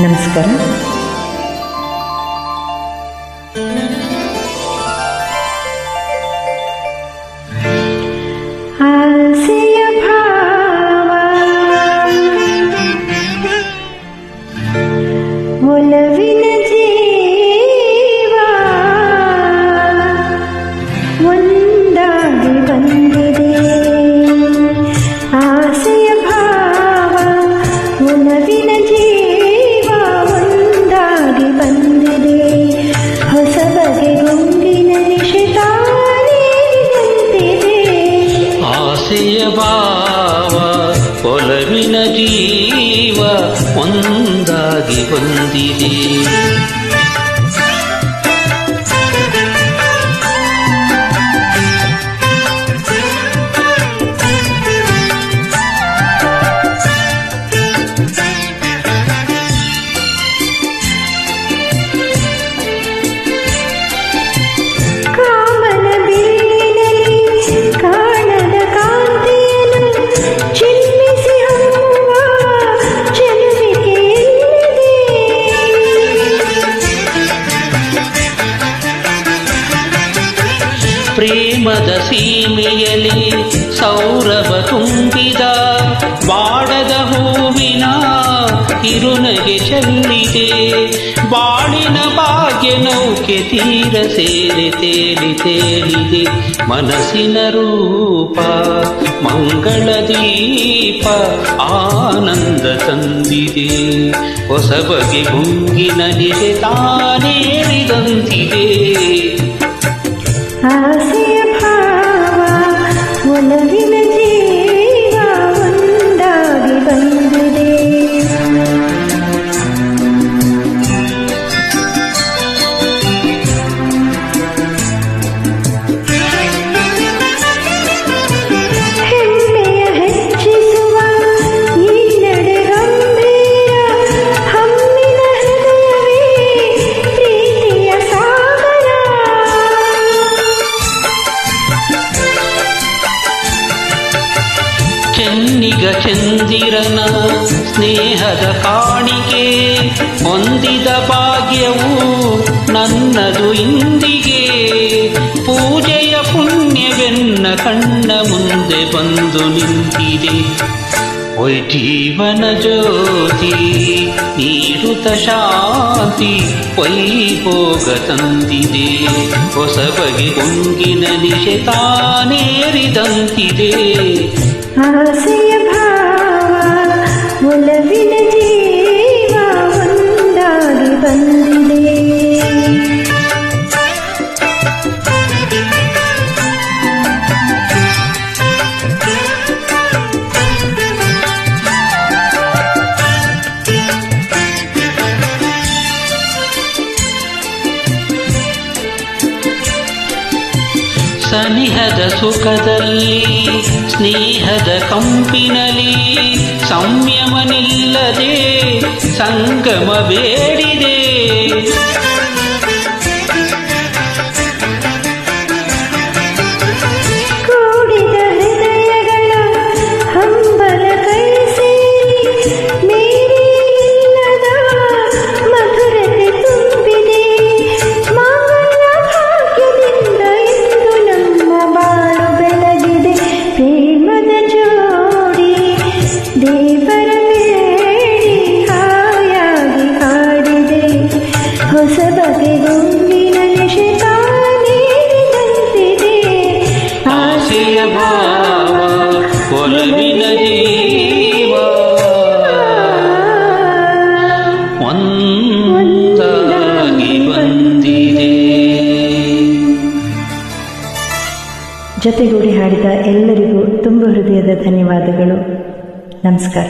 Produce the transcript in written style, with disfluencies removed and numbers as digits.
ನಮಸ್ಕಾರ. ಆಸೆಯ ಭಾವ ಒಲವಿನ ಜೀವ ಒಂದಾಗಿ ಬಂದಿದೆ. ಆಸೆಯ ಭಾವ ಒಲವಿನ ಜೀವ ಒಂದಾಗಿ ಬಂದಿದೆ. ಹೊಸ ಬಗೆ ಗುಂಗಿನ ನಿಶಿತಾನಿದಂತಿದೆ. ಆಸೆಯ ಭಾವ ಒಲವಿನ ಜೀವ ಒಂದಾಗಿ ಬಂದಿದೆ. ಪ್ರೇಮದ ಸೀಮೆಯಲ್ಲಿ ಸೌರಭ ತುಂಬಿದ ಬಾಡದ ಹೂವಿನ ಕಿರುನಗೆ ಚೆಲ್ಲಿದೆ. ಬಾಳಿನ ಭಾಗ್ಯ ನೌಕೆ ತೀರ ಸೇರಿ ತೇಲಿದೆ. ಮನಸ್ಸಿನ ರೂಪ ಮಂಗಳ ದೀಪ ಆನಂದ ತಂದಿದೆ. ಹೊಸ ಬಗೆ ಗುಂಗಿನ ನಿಶೆ ತಾನೇರಿದಂತಿದೆ. ಆಸೆಯ ಭಾವ ಒಲವಿನ ಜೀವ ಒಂದಾಗಿ ಬಂದಿದೆ. ಹೆಮ್ಮೆಯ ಹೆಚ್ಚಿಸುವ ಈ ನಡೆ ಗಂಭೀರ ಹಮ್ಮಿನ ಹೃದಯವೇ ಪ್ರೀತಿಯ ಸಾಗರ. ಚೆನ್ನಿಗ ಚಂದಿರನ ಸ್ನೇಹದ ಕಾಣಿಕೆ ಹೊಂದಿದ ಭಾಗ್ಯವು ನನ್ನದು ಇಂದಿಗೆ. ಪೂಜೆಯ ಪುಣ್ಯವೆನ್ನ ಕಣ್ಣ ಮುಂದೆ ಬಂದು ನಿಂತಿದೆ. ಒಯ್ ಜೀವನ ಜ್ಯೋತಿ ನೀಡುತ್ತ ಶಾಂತಿ ವೈಭೋಗ ತಂದಿದೆ. ಹೊಸ ಬಗೆ ಗುಂಗಿನ ನಿಶೆ ತಾನೇರಿದಂತಿದೆ. ಆಸೆಯ ಭಾವ ಒಲವಿನ ಜೀವ ಒಂದಾಗಿ ಬಂದಿದೆ. ಸನಿಹದ ಸುಖದಲ್ಲಿ ಸ್ನೇಹದ ಕಂಪಿನಲ್ಲಿ ಸಂಯಮ ನಿಲ್ಲದೆ ಸಂಗಮ ಬೇಡಿದೆ. ಕೂಡಿದ ಹೃದಯಗಳ ಹಂಬಲ ಕೈ ಸೇರಿ ಮೇರಿಲ್ಲದ ಮಧುರತೆ ತುಂಬಿದೆ. ಮಂಗಳ ಭಾಗ್ಯದಿಂದ ಇಂದು ನಮ್ಮ ಬಾಳು ಬೆಳಗಿದೆ. ಪ್ರೇಮದ ಜೋಡಿ ದೇವರ ಬೇಡಿ ಹಾಯಾಗಿ ಹಾಡಿದೆ. ಹೊಸ ಬಗೆ ಗುಂಗಿನ ನಿಶೆ ತಾನೇರಿದಂತಿದೆ. ಆಸೆಯ ಭಾವ ಒಲವಿನ ಜೀವ ಒಂದಾಗಿ ಬಂದಿದೆ. ಜೊತೆಗೂಡಿ ಹಾಡಿದ ಎಲ್ಲರಿಗೂ ತುಂಬ ಹೃದಯದ ಧನ್ಯವಾದಗಳು. ನಮಸ್ಕಾರ.